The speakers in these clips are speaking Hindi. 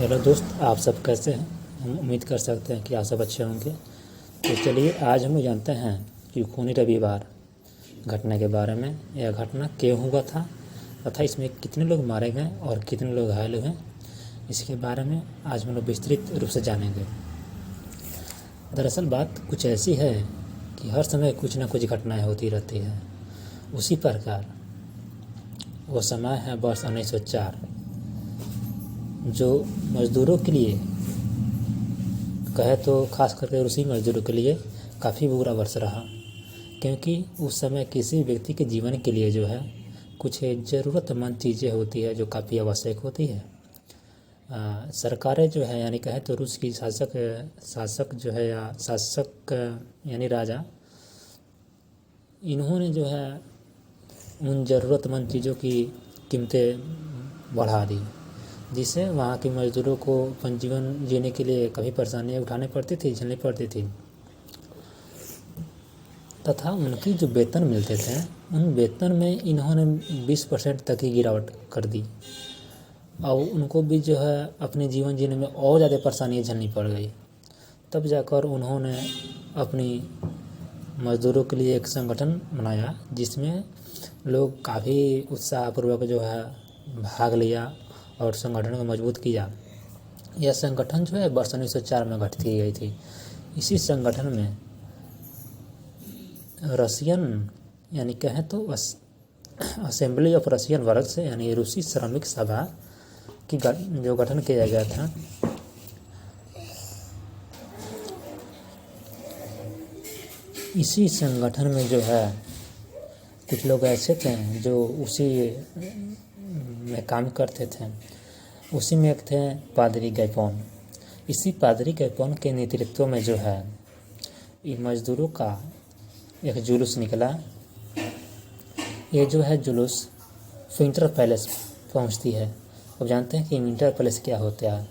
हेलो दोस्त, आप सब कैसे हैं। हम उम्मीद कर सकते हैं कि आप सब अच्छे होंगे। तो चलिए आज हम लोग जानते हैं कि खूनी रविवार घटना के बारे में। यह घटना क्यों हुआ था तथा इसमें कितने लोग मारे गए और कितने लोग घायल हुए, इसके बारे में आज हम लोग विस्तृत रूप से जानेंगे। दरअसल बात कुछ ऐसी है कि हर समय कुछ न कुछ घटनाएं होती रहती हैं। उसी प्रकार वो समय है वर्ष 1904, जो मज़दूरों के लिए कहे तो खास करके रूसी मज़दूरों के लिए काफ़ी बुरा वर्ष रहा, क्योंकि उस समय किसी व्यक्ति के जीवन के लिए जो है कुछ ज़रूरतमंद चीज़ें होती है जो काफ़ी आवश्यक होती है। सरकारें जो है यानी कहे तो रूस की शासक जो है या शासक यानी राजा, इन्होंने जो है उन ज़रूरतमंद चीज़ों की कीमतें बढ़ा दी, जिससे वहाँ के मज़दूरों को अपन जीवन जीने के लिए काफ़ी परेशानियाँ उठानी पड़ती थी, झेलनी पड़ती थी, तथा उनकी जो वेतन मिलते थे उन वेतन में इन्होंने 20% तक की गिरावट कर दी और उनको भी जो है अपने जीवन जीने में और ज़्यादा परेशानियाँ झेलनी पड़ गई। तब जाकर उन्होंने अपनी मज़दूरों के लिए एक संगठन बनाया, जिसमें लोग काफ़ी उत्साहपूर्वक जो है भाग लिया और संगठन को मजबूत किया। यह संगठन जो है वर्ष 1904 में गठित की गई थी। इसी संगठन में रशियन यानी कहें तो असेंबली ऑफ रशियन वर्क्स यानी रूसी श्रमिक सभा की जो गठन किया गया था, इसी संगठन में जो है कुछ लोग ऐसे थे जो उसी में काम करते थे। उसी में एक थे पादरी गैपोन। इसी पादरी गैपोन के नेतृत्व में जो है इन मज़दूरों का एक जुलूस निकला। ये जो है जुलूस विंटर पैलेस पहुंचती है। अब जानते हैं कि विंटर पैलेस क्या होता है।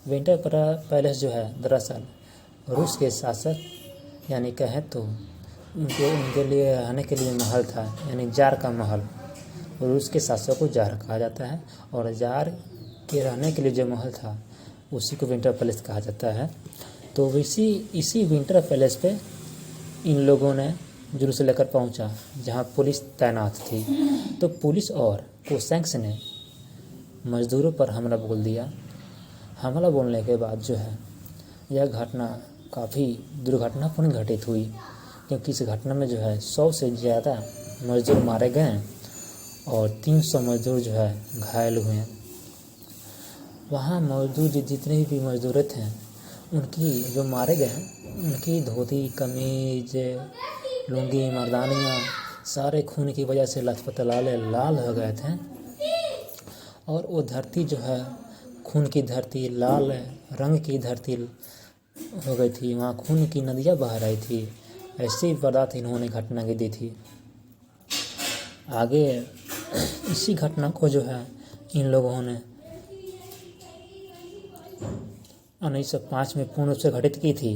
विंटर पैलेस जो है दरअसल रूस के शासक यानी कहें तो उनके लिए रहने के लिए महल था, यानी जार का महल। रूस के शासक को जार कहा जाता है और जार के रहने के लिए जो महल था उसी को विंटर पैलेस कहा जाता है। तो इसी विंटर पैलेस पे इन लोगों ने जुलूस लेकर पहुंचा, जहां पुलिस तैनात थी। तो पुलिस और कोसैंक्स ने मज़दूरों पर हमला बोल दिया। हमला बोलने के बाद जो है यह घटना काफ़ी दुर्घटनापूर्ण घटित हुई, क्योंकि इस घटना में जो है 100 से ज़्यादा मज़दूर मारे गए और 300 मज़दूर जो है घायल हुए। वहाँ मौजूद जितने भी मज़दूर थे उनकी जो मारे गए उनकी धोती, कमीज, लुंगी, मर्दानियाँ सारे खून की वजह से लाल हो गए थे। और वो धरती जो है खून की धरती, लाल रंग की धरती हो गई थी। वहाँ खून की नदियाँ बह रही थी। ऐसी वारदात इन्होंने घटना की दी थी। आगे इसी घटना को जो है इन लोगों ने 1905 में पूर्ण रूप से घटित की थी।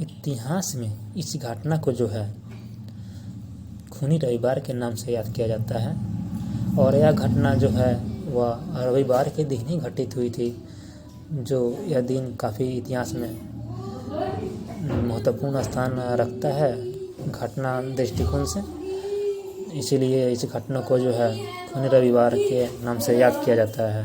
इतिहास में इस घटना को जो है खूनी रविवार के नाम से याद किया जाता है। और यह घटना जो है वह रविवार के दिन ही घटित हुई थी, जो यह दिन काफ़ी इतिहास में महत्वपूर्ण स्थान रखता है घटना दृष्टिकोण से। इसीलिए इस घटना को जो है खूनी रविवार के नाम से याद किया जाता है।